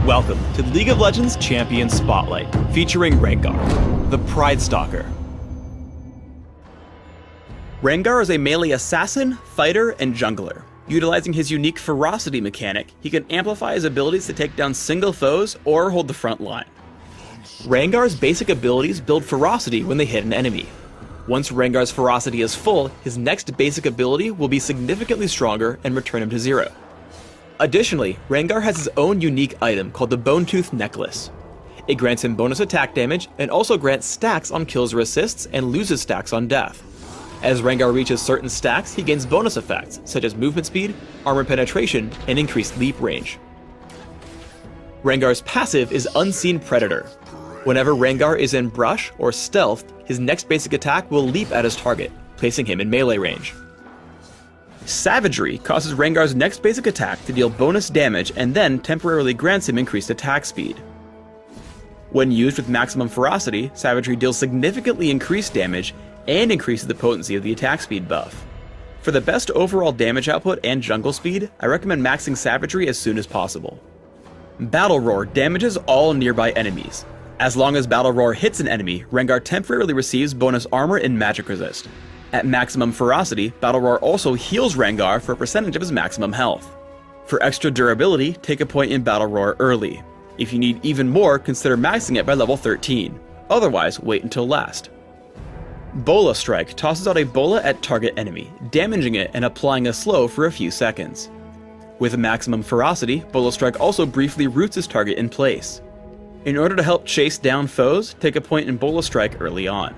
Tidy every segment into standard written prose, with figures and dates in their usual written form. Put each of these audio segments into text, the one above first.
Welcome to League of Legends Champion Spotlight, featuring Rengar, the Pride Stalker. Rengar is a melee assassin, fighter, and jungler. Utilizing his unique ferocity mechanic, he can amplify his abilities to take down single foes or hold the front line. Rengar's basic abilities build ferocity when they hit an enemy. Once Rengar's ferocity is full, his next basic ability will be significantly stronger and return him to 0. Additionally, Rengar has his own unique item called the Bone Tooth Necklace. It grants him bonus attack damage and also grants stacks on kills or assists and loses stacks on death. As Rengar reaches certain stacks, he gains bonus effects such as movement speed, armor penetration, and increased leap range. Rengar's passive is Unseen Predator. Whenever Rengar is in brush or stealth, his next basic attack will leap at his target, placing him in melee range. Savagery causes Rengar's next basic attack to deal bonus damage and then temporarily grants him increased attack speed. When used with maximum ferocity, Savagery deals significantly increased damage and increases the potency of the attack speed buff. For the best overall damage output and jungle speed, I recommend maxing Savagery as soon as possible. Battle Roar damages all nearby enemies. As long as Battle Roar hits an enemy, Rengar temporarily receives bonus armor and magic resist. At maximum ferocity, Battle Roar also heals Rengar for a percentage of his maximum health. For extra durability, take a point in Battle Roar early. If you need even more, consider maxing it by level 13. Otherwise, wait until last. Bola Strike tosses out a bola at target enemy, damaging it and applying a slow for a few seconds. With maximum ferocity, Bola Strike also briefly roots his target in place. In order to help chase down foes, take a point in Bola Strike early on.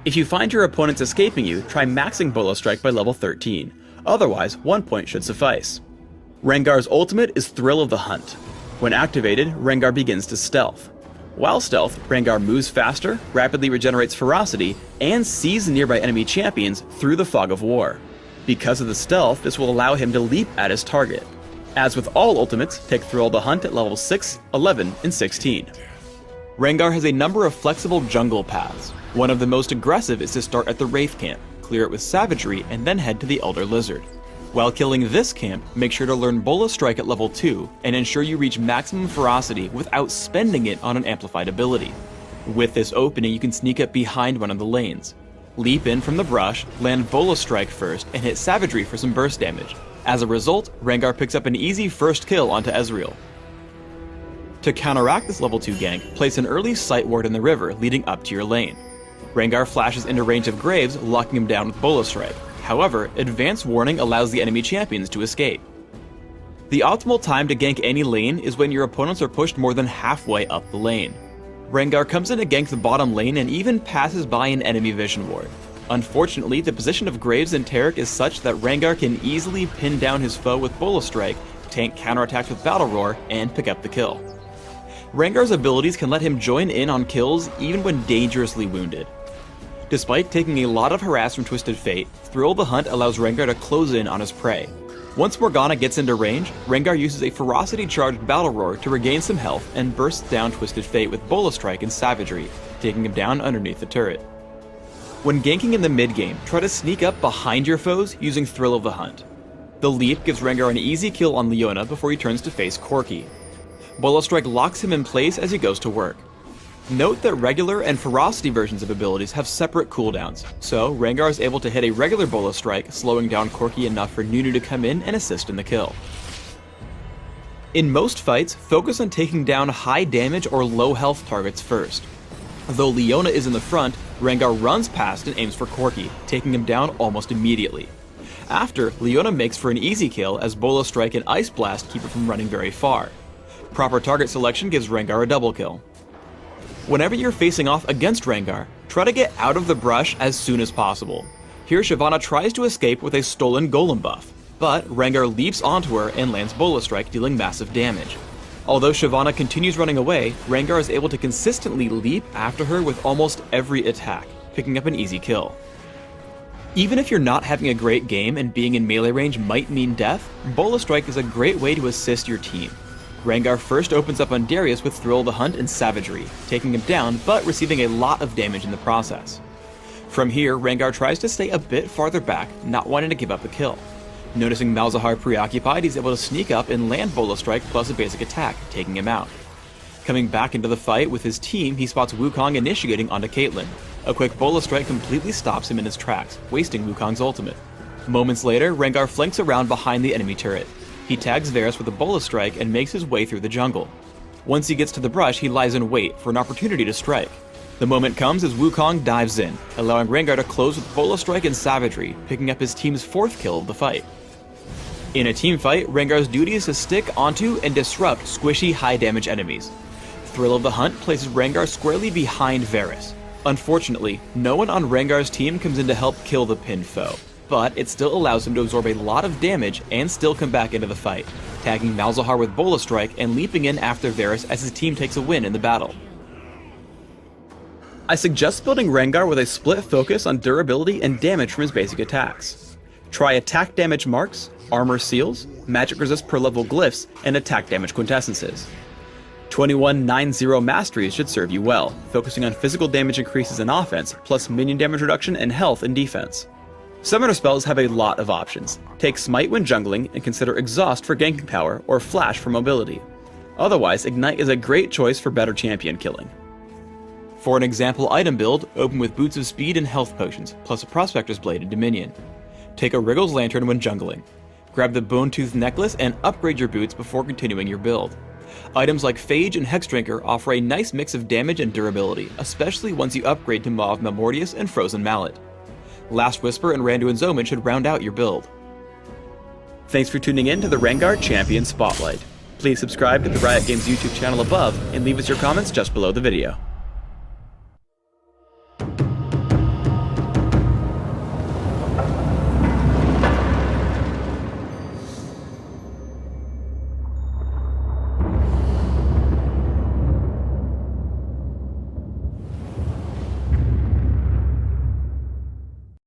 If you find your opponents escaping you, try maxing Bola Strike by level 13. Otherwise, 1 point should suffice. Rengar's ultimate is Thrill of the Hunt. When activated, Rengar begins to stealth. While stealth, Rengar moves faster, rapidly regenerates ferocity, and sees nearby enemy champions through the fog of war. Because of the stealth, this will allow him to leap at his target. As with all ultimates, take Thrill of the Hunt at levels 6, 11, and 16. Rengar has a number of flexible jungle paths. One of the most aggressive is to start at the Wraith camp, clear it with Savagery, and then head to the Elder Lizard. While killing this camp, make sure to learn Bola Strike at level 2, and ensure you reach maximum ferocity without spending it on an amplified ability. With this opening, you can sneak up behind one of the lanes. Leap in from the brush, land Bola Strike first, and hit Savagery for some burst damage. As a result, Rengar picks up an easy first kill onto Ezreal. To counteract this level 2 gank, place an early Sight Ward in the river leading up to your lane. Rengar flashes into range of Graves, locking him down with Bola Strike. However, Advanced Warning allows the enemy champions to escape. The optimal time to gank any lane is when your opponents are pushed more than halfway up the lane. Rengar comes in to gank the bottom lane and even passes by an enemy Vision Ward. Unfortunately, the position of Graves and Taric is such that Rengar can easily pin down his foe with Bola Strike, tank counterattacks with Battle Roar, and pick up the kill. Rengar's abilities can let him join in on kills even when dangerously wounded. Despite taking a lot of harass from Twisted Fate, Thrill the Hunt allows Rengar to close in on his prey. Once Morgana gets into range, Rengar uses a ferocity-charged Battle Roar to regain some health and bursts down Twisted Fate with Bola Strike and Savagery, taking him down underneath the turret. When ganking in the mid-game, try to sneak up behind your foes using Thrill of the Hunt. The leap gives Rengar an easy kill on Leona before he turns to face Corki. Bola Strike locks him in place as he goes to work. Note that regular and ferocity versions of abilities have separate cooldowns, so Rengar is able to hit a regular Bola Strike, slowing down Corki enough for Nunu to come in and assist in the kill. In most fights, focus on taking down high damage or low health targets first. Though Leona is in the front, Rengar runs past and aims for Corki, taking him down almost immediately. After, Leona makes for an easy kill as Bola Strike and Ice Blast keep her from running very far. Proper target selection gives Rengar a double kill. Whenever you're facing off against Rengar, try to get out of the brush as soon as possible. Here Shyvana tries to escape with a stolen Golem buff, but Rengar leaps onto her and lands Bola Strike, dealing massive damage. Although Shyvana continues running away, Rengar is able to consistently leap after her with almost every attack, picking up an easy kill. Even if you're not having a great game and being in melee range might mean death, Bola Strike is a great way to assist your team. Rengar first opens up on Darius with Thrill of the Hunt and Savagery, taking him down but receiving a lot of damage in the process. From here, Rengar tries to stay a bit farther back, not wanting to give up a kill. Noticing Malzahar preoccupied, he's able to sneak up and land Bola Strike plus a basic attack, taking him out. Coming back into the fight with his team, he spots Wukong initiating onto Caitlyn. A quick Bola Strike completely stops him in his tracks, wasting Wukong's ultimate. Moments later, Rengar flanks around behind the enemy turret. He tags Varus with a Bola Strike and makes his way through the jungle. Once he gets to the brush, he lies in wait for an opportunity to strike. The moment comes as Wukong dives in, allowing Rengar to close with Bola Strike and Savagery, picking up his team's 4th kill of the fight. In a team fight, Rengar's duty is to stick onto and disrupt squishy high-damage enemies. Thrill of the Hunt places Rengar squarely behind Varus. Unfortunately, no one on Rengar's team comes in to help kill the pinned foe, but it still allows him to absorb a lot of damage and still come back into the fight, tagging Malzahar with Bola Strike and leaping in after Varus as his team takes a win in the battle. I suggest building Rengar with a split focus on durability and damage from his basic attacks. Try attack damage marks, armor seals, magic resist per level glyphs, and attack damage quintessences. 21-9-0 masteries should serve you well, focusing on physical damage increases in offense, plus minion damage reduction and health in defense. Summoner spells have a lot of options. Take Smite when jungling, and consider Exhaust for ganking power, or Flash for mobility. Otherwise, Ignite is a great choice for better champion killing. For an example item build, open with Boots of Speed and Health Potions, plus a Prospector's Blade and Dominion. Take a Wriggle's Lantern when jungling. Grab the Bone Tooth Necklace and upgrade your boots before continuing your build. Items like Phage and Hexdrinker offer a nice mix of damage and durability, especially once you upgrade to Mauve Malmortius and Frozen Mallet. Last Whisper and Randuin's Omen should round out your build. Thanks for tuning in to the Rengar Champion Spotlight. Please subscribe to the Riot Games YouTube channel above and leave us your comments just below the video.